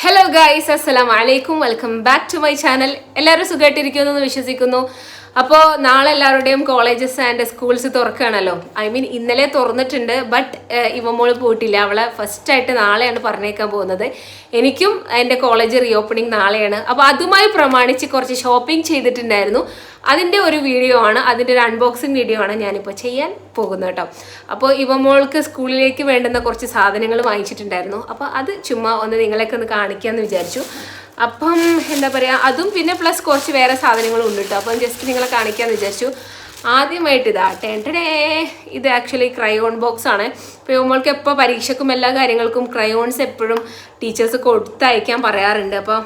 Hello guys, അസ്സലാമു അലൈക്കും. Welcome back to my channel. എല്ലാവരും സുഖമായിട്ടിരിക്കുന്നു എന്ന് വിശ്വസിക്കുന്നു. അപ്പോൾ നാളെ എല്ലാവരുടെയും കോളേജസ് ആൻഡ് സ്കൂൾസ് തുറക്കുകയാണല്ലോ. ഇന്നലെ തുറന്നിട്ടുണ്ട്, ബട്ട് ഇവമോള് പോയിട്ടില്ല. അവളെ ഫസ്റ്റായിട്ട് നാളെയാണ് പറഞ്ഞേക്കാൻ പോകുന്നത്. എനിക്കും എൻ്റെ കോളേജ് റീ ഓപ്പണിംഗ് നാളെയാണ്. അപ്പോൾ അതുമായി പ്രമാണിച്ച് കുറച്ച് ഷോപ്പിംഗ് ചെയ്തിട്ടുണ്ടായിരുന്നു. അതിൻ്റെ ഒരു വീഡിയോ ആണ്, അതിൻ്റെ ഒരു അൺബോക്സിങ് വീഡിയോ ആണ് ഞാനിപ്പോൾ ചെയ്യാൻ പോകുന്നത് കേട്ടോ. അപ്പോൾ ഇവമോൾക്ക് സ്കൂളിലേക്ക് വേണ്ടുന്ന കുറച്ച് സാധനങ്ങൾ വാങ്ങിച്ചിട്ടുണ്ടായിരുന്നു. അപ്പോൾ അത് ചുമ്മാ ഒന്ന് നിങ്ങളെയൊക്കെ ഒന്ന് കാണിക്കാമെന്ന് വിചാരിച്ചു. അപ്പം എന്താ പറയുക, അതും പിന്നെ പ്ലസ് കുറച്ച് വേറെ സാധനങ്ങളും ഉണ്ട് കേട്ടോ. അപ്പം ജസ്റ്റ് നിങ്ങളെ കാണിക്കാമെന്ന് വിചാരിച്ചു. ആദ്യമായിട്ട് ഇതാ ടേണ്ടേ, ഇത് ആക്ച്വലി ക്രയോൺ ബോക്സ് ആണ്. ഇപ്പോൾ ഇവമോൾക്ക് എപ്പോൾ പരീക്ഷയ്ക്കും എല്ലാ കാര്യങ്ങൾക്കും ക്രയോൺസ് എപ്പോഴും ടീച്ചേഴ്സ് കൊടുത്തയക്കാൻ പറയാറുണ്ട്. അപ്പോൾ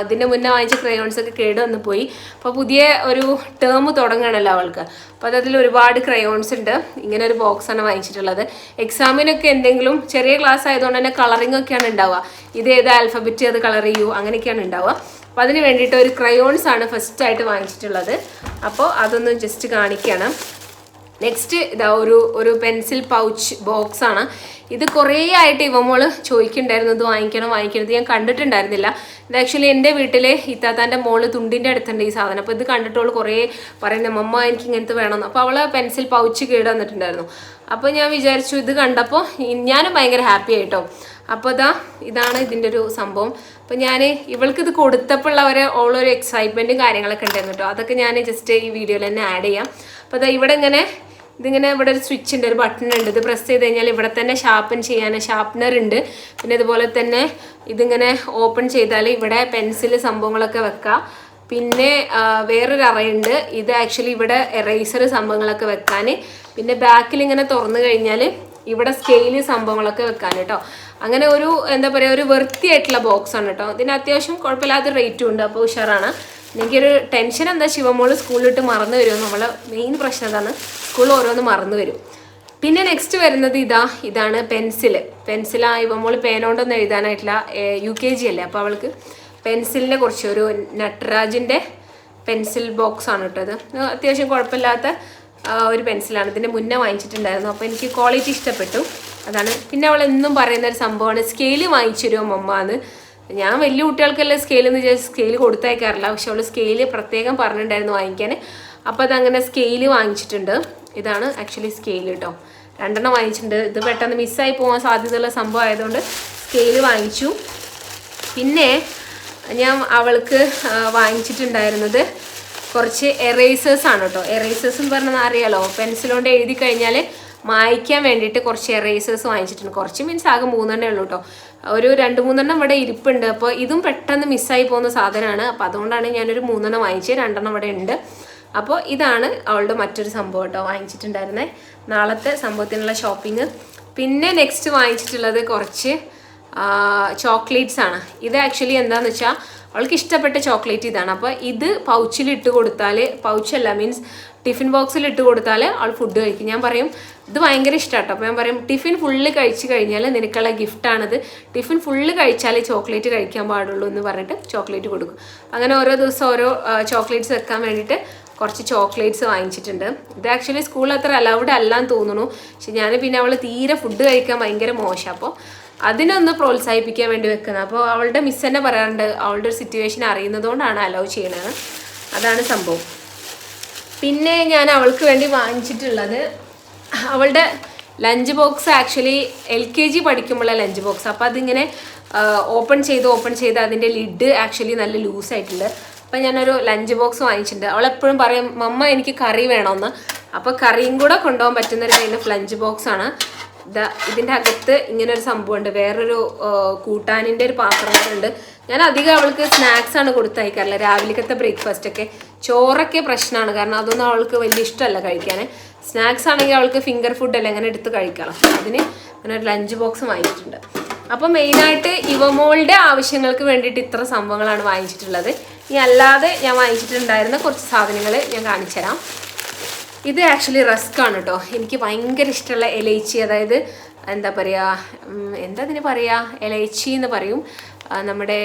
അതിൻ്റെ മുന്നേ വാങ്ങിച്ച ക്രയോൺസൊക്കെ കേട് വന്ന് പോയി. അപ്പോൾ പുതിയ ഒരു ടേം തുടങ്ങുകയാണല്ലോ അവൾക്ക്. അപ്പോൾ അതിൽ ഒരുപാട് ക്രയോൺസ് ഉണ്ട്. ഇങ്ങനെ ഒരു ബോക്സാണ് വാങ്ങിച്ചിട്ടുള്ളത്. എക്സാമിനൊക്കെ എന്തെങ്കിലും ചെറിയ ക്ലാസ് ആയതുകൊണ്ട് തന്നെ കളറിംഗ് ഒക്കെയാണ് ഉണ്ടാവുക. ഇത് ഏത് ആൽഫബറ്റ് അത് കളർ ചെയ്യൂ അങ്ങനെയൊക്കെയാണ് ഉണ്ടാവുക. അപ്പോൾ അതിന് വേണ്ടിയിട്ട് ഒരു ക്രയോൺസ് ആണ് ഫസ്റ്റായിട്ട് വാങ്ങിച്ചിട്ടുള്ളത്. അപ്പോൾ അതൊന്ന് ജസ്റ്റ് കാണിക്കുകയാണ്. നെക്സ്റ്റ് ഇതാ ഒരു പെൻസിൽ പൗച്ച് ബോക്സ് ആണ്. ഇത് കുറേ ആയിട്ട് ഇവമോള് ചോദിക്കുന്നുണ്ടായിരുന്നു, ഇത് വാങ്ങിക്കണം. ഇത് ഞാൻ കണ്ടിട്ടുണ്ടായിരുന്നില്ല. ഇത് ആക്ച്വലി എൻ്റെ വീട്ടിലെ ഇത്താത്താൻ്റെ മോള് തുണ്ടിൻ്റെ അടുത്തുണ്ട് ഈ സാധനം. അപ്പോൾ ഇത് കണ്ടിട്ടോള് കുറേ പറയുന്നത് മമ്മ എനിക്ക് ഇങ്ങനത്തെ വേണമെന്ന്. അപ്പോൾ അവള് പെൻസിൽ പൗച്ച് കേട് വന്നിട്ടുണ്ടായിരുന്നു. അപ്പോൾ ഞാൻ വിചാരിച്ചു, ഇത് കണ്ടപ്പോൾ ഞാനും ഭയങ്കര ഹാപ്പി ആയിട്ടോ. അപ്പോൾ ഇതാണ് ഇതിൻ്റെ ഒരു സംഭവം. അപ്പോൾ ഞാൻ ഇവൾക്ക് ഇത് കൊടുത്തപ്പോൾ ഉള്ളൊരു എക്സൈറ്റ്മെൻറ്റും കാര്യങ്ങളൊക്കെ ഉണ്ടായിരുന്നു കേട്ടോ. അതൊക്കെ ഞാൻ ജസ്റ്റ് ഈ വീഡിയോയിൽ തന്നെ ആഡ് ചെയ്യാം. അപ്പോൾ ഇവിടെ ഇതിങ്ങനെ ഇവിടെ ഒരു സ്വിച്ച് ഉണ്ട്, ഒരു ബട്ടൺ ഉണ്ട്. ഇത് പ്രസ് ചെയ്ത് കഴിഞ്ഞാൽ ഇവിടെ തന്നെ ഷാർപ്പൻ ചെയ്യാൻ ഷാർപ്പനർ ഉണ്ട്. പിന്നെ ഇതുപോലെ തന്നെ ഇതിങ്ങനെ ഓപ്പൺ ചെയ്താൽ ഇവിടെ പെൻസിൽ സംഭവങ്ങളൊക്കെ വെക്കാം. പിന്നെ വേറൊരു അറയുണ്ട്. ഇത് ആക്ച്വലി ഇവിടെ എറേസർ സംഭവങ്ങളൊക്കെ വെക്കാൻ. പിന്നെ ബാക്കിൽ ഇങ്ങനെ തുറന്നു കഴിഞ്ഞാൽ ഇവിടെ സ്കെയില് സംഭവങ്ങളൊക്കെ വെക്കാൻ കേട്ടോ. അങ്ങനെ ഒരു എന്താ പറയുക, ഒരു വൃത്തിയായിട്ടുള്ള ബോക്സ് ആണ് കേട്ടോ. ഇതിന് അത്യാവശ്യം കുഴപ്പമില്ലാത്ത റേറ്റും ഉണ്ട്. അപ്പോൾ ഉഷാറാണ്. എനിക്കൊരു ടെൻഷൻ എന്താ, ശിവമോള് സ്കൂളിലിട്ട് മറന്നു വരുമോ. നമ്മളെ മെയിൻ പ്രശ്നം അതാണ്, സ്കൂളിൽ ഓരോന്ന് മറന്നു വരും. പിന്നെ നെക്സ്റ്റ് വരുന്നത് ഇതാണ് പെൻസിൽ. ഇവമോള് പേനോണ്ടൊന്നും എഴുതാനായിട്ടില്ല, UKG അല്ലേ. അപ്പോൾ അവൾക്ക് പെൻസിലിനെ കുറിച്ച് ഒരു നട്രാജിൻ്റെ പെൻസിൽ ബോക്സ് ആണ് കേട്ടോ. അത് അത്യാവശ്യം കുഴപ്പമില്ലാത്ത ഒരു പെൻസിലാണ്. ഇതിൻ്റെ മുന്നേ വാങ്ങിച്ചിട്ടുണ്ടായിരുന്നു. അപ്പോൾ എനിക്ക് ക്വാളിറ്റി ഇഷ്ടപ്പെട്ടു, അതാണ്. പിന്നെ അവൾ എന്നും പറയുന്ന ഒരു സംഭവമാണ്, സ്കെയില് വാങ്ങിച്ചു തരുമോ മമ്മ എന്ന്. ഞാൻ വലിയ കുട്ടികൾക്കെല്ലാം സ്കെയിലെന്ന് വിചാരിച്ച് സ്കെയിൽ കൊടുത്തയക്കാറില്ല. പക്ഷെ അവൾ സ്കെയില് പ്രത്യേകം പറഞ്ഞിട്ടുണ്ടായിരുന്നു വാങ്ങിക്കാൻ. അപ്പോൾ അതങ്ങനെ സ്കെയില് വാങ്ങിച്ചിട്ടുണ്ട്. ഇതാണ് ആക്ച്വലി സ്കെയിൽ കേട്ടോ. 2 വാങ്ങിച്ചിട്ടുണ്ട്. ഇത് പെട്ടെന്ന് മിസ്സായി പോകാൻ സാധ്യതയുള്ള സംഭവം ആയതുകൊണ്ട് സ്കെയില് വാങ്ങിച്ചു. പിന്നെ ഞാൻ അവൾക്ക് വാങ്ങിച്ചിട്ടുണ്ടായിരുന്നത് കുറച്ച് എറേസേഴ്സ് ആണ് കേട്ടോ. എറേസേഴ്സ് എന്ന് പറഞ്ഞാൽ അറിയാലോ, പെൻസിലുകൊണ്ട് എഴുതി കഴിഞ്ഞാൽ മായ്ക്കാൻ വേണ്ടിയിട്ട് കുറച്ച് എറേസേഴ്സ് വാങ്ങിച്ചിട്ടുണ്ട്. കുറച്ച് മീൻസ് ആകെ 3 ഉള്ളൂ കേട്ടോ. ഒരു 2-3 ഇവിടെ ഇരിപ്പുണ്ട്. അപ്പോൾ ഇതും പെട്ടെന്ന് മിസ്സായി പോകുന്ന സാധനമാണ്. അപ്പോൾ അതുകൊണ്ടാണ് ഞാനൊരു 3 വാങ്ങിച്ചത്. 2 ഇവിടെ ഉണ്ട്. അപ്പോൾ ഇതാണ് അവളുടെ മറ്റൊരു സംഭവം കേട്ടോ വാങ്ങിച്ചിട്ടുണ്ടായിരുന്നത്, നാളത്തെ സംഭവത്തിനുള്ള ഷോപ്പിംഗ്. പിന്നെ നെക്സ്റ്റ് വാങ്ങിച്ചിട്ടുള്ളത് കുറച്ച് ചോക്ലേറ്റ്സ് ആണ്. ഇത് ആക്ച്വലി എന്താണെന്ന് വെച്ചാൽ അവൾക്ക് ഇഷ്ടപ്പെട്ട ചോക്ലേറ്റ് ഇതാണ്. അപ്പോൾ ഇത് പൗച്ചിൽ ഇട്ട് കൊടുത്താൽ, പൗച്ചല്ല മീൻസ് ടിഫിൻ ബോക്സിൽ ഇട്ട് കൊടുത്താൽ അവൾ ഫുഡ് കഴിക്കും. ഞാൻ പറയും ഇത് ഭയങ്കര ഇഷ്ടമാട്ടോ. അപ്പോൾ ഞാൻ പറയും ടിഫിൻ ഫുള്ള് കഴിച്ച് കഴിഞ്ഞാൽ നിനക്കുള്ള ഗിഫ്റ്റാണിത്, ടിഫിൻ ഫുള്ള് കഴിച്ചാൽ ചോക്ലേറ്റ് കഴിക്കാൻ പാടുള്ളൂ എന്ന് പറഞ്ഞിട്ട് ചോക്ലേറ്റ് കൊടുക്കും. അങ്ങനെ ഓരോ ദിവസം ഓരോ ചോക്ലേറ്റ്സ് വെക്കാൻ വേണ്ടിയിട്ട് കുറച്ച് ചോക്ലേറ്റ്സ് വാങ്ങിച്ചിട്ടുണ്ട്. ഇത് ആക്ച്വലി സ്കൂളിൽ അത്ര അലൗഡ് അല്ലാന്ന് തോന്നുന്നു. പക്ഷെ ഞാൻ പിന്നെ അവൾ തീരെ ഫുഡ് കഴിക്കാൻ ഭയങ്കര മോശം. അപ്പോൾ അതിനൊന്ന് പ്രോത്സാഹിപ്പിക്കാൻ വേണ്ടി വെക്കുന്നത്. അപ്പോൾ അവളുടെ മിസ് തന്നെ പറയാറുണ്ട്, അവളുടെ ഒരു സിറ്റുവേഷൻ അറിയുന്നതുകൊണ്ടാണ് അലൗ ചെയ്യണത്. അതാണ് സംഭവം. പിന്നെ ഞാൻ അവൾക്ക് വേണ്ടി വാങ്ങിച്ചിട്ടുള്ളത് അവളുടെ ലഞ്ച് ബോക്സ്. ആക്ച്വലി LKG പഠിക്കുമ്പോഴുള്ള ലഞ്ച് ബോക്സ്. അപ്പോൾ അതിങ്ങനെ ഓപ്പൺ ചെയ്ത് അതിൻ്റെ ലിഡ് ആക്ച്വലി നല്ല ലൂസായിട്ടുണ്ട്. അപ്പോൾ ഞാനൊരു ലഞ്ച് ബോക്സ് വാങ്ങിച്ചിട്ടുണ്ട്. അവളെപ്പോഴും പറയും മമ്മ എനിക്ക് കറി വേണമെന്ന്. അപ്പോൾ കറിയും കൂടെ കൊണ്ടുപോകാൻ പറ്റുന്നൊരു ടൈപ്പ് ലഞ്ച് ബോക്സാണ്. ഇതിൻ്റെ അകത്ത് ഇങ്ങനെ ഒരു സംഭവമുണ്ട്, വേറൊരു കൂട്ടാനിൻ്റെ ഒരു പാത്രങ്ങളുണ്ട്. ഞാൻ അധികം അവൾക്ക് സ്നാക്സ് ആണ് കൊടുത്തയക്കാറില്ല. രാവിലത്തെ ബ്രേക്ക്ഫാസ്റ്റൊക്കെ ചോറൊക്കെ പ്രശ്നമാണ്, കാരണം അതൊന്നും അവൾക്ക് വലിയ ഇഷ്ടമല്ല കഴിക്കാൻ. സ്നാക്സ് ആണെങ്കിൽ അവൾക്ക് ഫിംഗർ ഫുഡല്ല അങ്ങനെ എടുത്ത് കഴിക്കണം. അതിന് അങ്ങനെ ഒരു ലഞ്ച് ബോക്സ് വാങ്ങിച്ചിട്ടുണ്ട്. അപ്പോൾ മെയിനായിട്ട് ഇവമോളുടെ ആവശ്യങ്ങൾക്ക് വേണ്ടിയിട്ട് ഇത്ര സംഭവങ്ങളാണ് വാങ്ങിച്ചിട്ടുള്ളത്. ഇനി അല്ലാതെ ഞാൻ വാങ്ങിച്ചിട്ടുണ്ടായിരുന്ന കുറച്ച് സാധനങ്ങൾ ഞാൻ കാണിച്ചു തരാം. ഇത് ആക്ച്വലി റസ്ക് ആണ് കേട്ടോ. എനിക്ക് ഭയങ്കര ഇഷ്ടമുള്ള ഇലൈച്ചി, അതായത് എന്താ അതിന് പറയുക, ഇലൈച്ചി എന്ന് പറയും. നമ്മുടെ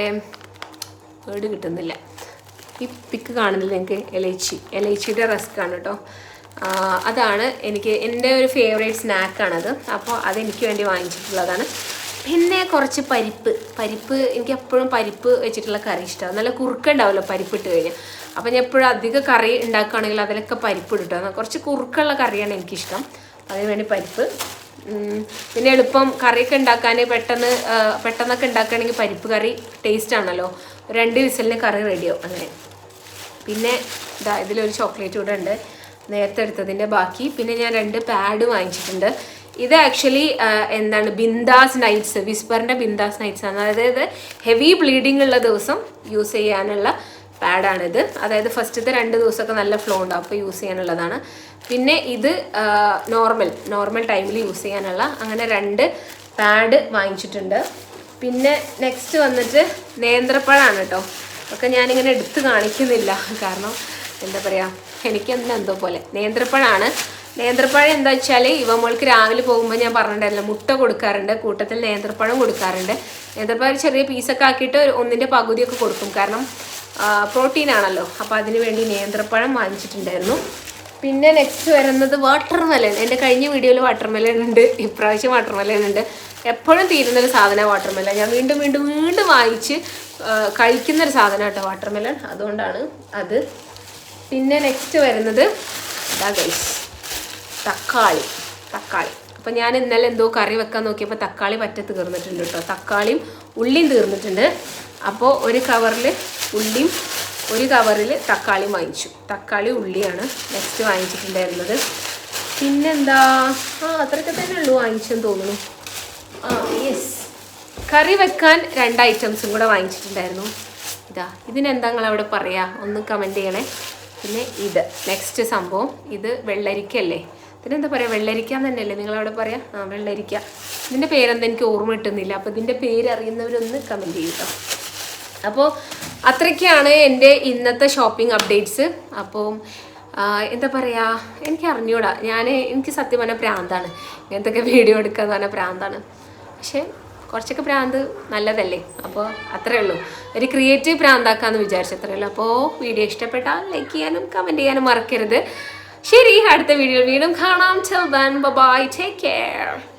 വേർഡ് കിട്ടുന്നില്ല, ഈ പിക്ക് കാണുന്നില്ല എനിക്ക്. ഇലൈച്ചിയുടെ റസ്ക് ആണ് കേട്ടോ. അതാണ് എൻ്റെ ഒരു ഫേവറേറ്റ് സ്നാക്കാണത്. അപ്പോൾ അതെനിക്ക് വേണ്ടി വാങ്ങിച്ചിട്ടുള്ളതാണ്. പിന്നെ കുറച്ച് പരിപ്പ് എനിക്ക് എപ്പോഴും പരിപ്പ് വെച്ചിട്ടുള്ള കറി ഇഷ്ടമാണ്. നല്ല കുറുക്കുണ്ടാവുമല്ലോ പരിപ്പിട്ട് കഴിഞ്ഞാൽ. അപ്പം ഞാൻ എപ്പോഴും അധികം കറി ഉണ്ടാക്കുകയാണെങ്കിൽ അതിലൊക്കെ പരിപ്പ് ഇട്ടിട്ടാണ്. കുറച്ച് കുറുക്കുള്ള കറിയാണ് എനിക്കിഷ്ടം, അതിന് വേണ്ടി പരിപ്പ്. പിന്നെ എളുപ്പം കറിയൊക്കെ ഉണ്ടാക്കാൻ പെട്ടെന്നൊക്കെ ഉണ്ടാക്കുകയാണെങ്കിൽ പരിപ്പ് കറി ടേസ്റ്റ് ആണല്ലോ. 2 വിസിലിന് കറി റെഡിയാവും അങ്ങനെ. പിന്നെ ഇതിലൊരു ചോക്ലേറ്റ് കൂടെ ഉണ്ട്, നേരത്തെ എടുത്തതിൻ്റെ ബാക്കി. പിന്നെ ഞാൻ 2 പാഡ് വാങ്ങിച്ചിട്ടുണ്ട്. ഇത് ആക്ച്വലി എന്താണ് ബിന്ദാസ് നൈറ്റ്സ്, വിസ്പറിൻ്റെ ബിന്ദാസ് നൈറ്റ്സ് ആണ്. അതായത് ഹെവി ബ്ലീഡിങ് ഉള്ള ദിവസം യൂസ് ചെയ്യാനുള്ള പാഡാണിത്. അതായത് ഫസ്റ്റത്തെ 2 ദിവസമൊക്കെ നല്ല ഫ്ലോ ഉണ്ടാവും, അപ്പോൾ യൂസ് ചെയ്യാനുള്ളതാണ്. പിന്നെ ഇത് നോർമൽ ടൈമിൽ യൂസ് ചെയ്യാനുള്ള, അങ്ങനെ 2 പാഡ് വാങ്ങിച്ചിട്ടുണ്ട്. പിന്നെ നെക്സ്റ്റ് വന്നിട്ട് നേന്ത്രപ്പഴമാണ് കേട്ടോ. ഒക്കെ ഞാനിങ്ങനെ എടുത്ത് കാണിക്കുന്നില്ല, കാരണം എന്താ പറയുക, എനിക്കെന്തോ പോലെ. നേന്ത്രപ്പഴം എന്താ വെച്ചാൽ മോൾക്ക് രാവിലെ പോകുമ്പോൾ ഞാൻ പറഞ്ഞിട്ടുണ്ടായിരുന്നില്ല, മുട്ട കൊടുക്കാറുണ്ട്, കൂട്ടത്തിൽ നേന്ത്രപ്പഴം കൊടുക്കാറുണ്ട്. നേന്ത്രപ്പഴം ചെറിയ പീസൊക്കെ ആക്കിയിട്ട് 1ന്റെ പകുതിയൊക്കെ കൊടുക്കും, കാരണം പ്രോട്ടീൻ ആണല്ലോ. അപ്പോൾ അതിന് വേണ്ടി നേന്ത്രപ്പഴം വാങ്ങിച്ചിട്ടുണ്ടായിരുന്നു. പിന്നെ നെക്സ്റ്റ് വരുന്നത് വാട്ടർമെലൺ. എൻ്റെ കഴിഞ്ഞ വീഡിയോയിൽ വാട്ടർമെലൺ ഉണ്ട്, ഇപ്രാവശ്യം വാട്ടർമെലൺ ഉണ്ട്. എപ്പോഴും തീരുന്നൊരു സാധനമാണ് വാട്ടർമെലൺ. ഞാൻ വീണ്ടും വാങ്ങിച്ച് കഴിക്കുന്നൊരു സാധനം കേട്ടോ വാട്ടർമെലൺ, അതുകൊണ്ടാണ് അത്. പിന്നെ നെക്സ്റ്റ് വരുന്നത് തക്കാളി. അപ്പം ഞാൻ ഇന്നലെ എന്തോ കറി വെക്കാൻ നോക്കിയപ്പോൾ തക്കാളി തീർന്നിട്ടുണ്ട് കേട്ടോ. തക്കാളിയും ഉള്ളിയും തീർന്നിട്ടുണ്ട്. അപ്പോൾ ഒരു കവറിൽ ഉള്ളിയും ഒരു കവറിൽ തക്കാളിയും വാങ്ങിച്ചു. തക്കാളി ഉള്ളിയാണ് നെക്സ്റ്റ് വാങ്ങിച്ചിട്ടുണ്ടായിരുന്നത്. പിന്നെന്താ, അത്രയൊക്കെ തന്നെ ഉള്ളൂ വാങ്ങിച്ചെന്ന് തോന്നുന്നു. യെസ്, കറി വെക്കാൻ 2 ഐറ്റംസും കൂടെ വാങ്ങിച്ചിട്ടുണ്ടായിരുന്നു. ഇതിനെന്താ നിങ്ങളവിടെ പറയുക, ഒന്ന് കമൻറ്റ് ചെയ്യണേ. പിന്നെ ഇത് നെക്സ്റ്റ് സംഭവം, ഇത് വെള്ളരിക്കല്ലേ, ഇതിനെന്താ പറയുക, വെള്ളരിക്കാന്ന് തന്നെയല്ലേ നിങ്ങളവിടെ പറയാം? വെള്ളരിക്ക. ഇതിൻ്റെ പേരെന്താ എനിക്ക് ഓർമ്മ കിട്ടുന്നില്ല. അപ്പോൾ ഇതിൻ്റെ പേര് അറിയുന്നവരൊന്ന് കമൻറ്റ് ചെയ്യും കേട്ടോ. അപ്പോൾ അത്രയ്ക്കാണ് എൻ്റെ ഇന്നത്തെ ഷോപ്പിംഗ് അപ്ഡേറ്റ്സ്. അപ്പോൾ എന്താ പറയുക, എനിക്ക് അറിഞ്ഞൂടാ, എനിക്ക് സത്യം പറഞ്ഞാൽ പ്രാന്താണ് ഇങ്ങനത്തെയൊക്കെ വീഡിയോ എടുക്കുക എന്ന് പറഞ്ഞാൽ പ്രാന്താണ്. പക്ഷേ കുറച്ചൊക്കെ പ്രാന്ത് നല്ലതല്ലേ, അപ്പോൾ അത്രയേ ഉള്ളൂ. ഒരു ക്രിയേറ്റീവ് പ്രാന്താക്കാമെന്ന് വിചാരിച്ചത്രയേ ഉള്ളൂ. അപ്പോൾ വീഡിയോ ഇഷ്ടപ്പെട്ടാൽ ലൈക്ക് ചെയ്യാനും കമൻറ്റ് ചെയ്യാനും മറക്കരുത്. ശരി, അടുത്ത വീഡിയോയിൽ വീണ്ടും കാണാം. Till then, bye bye, take care.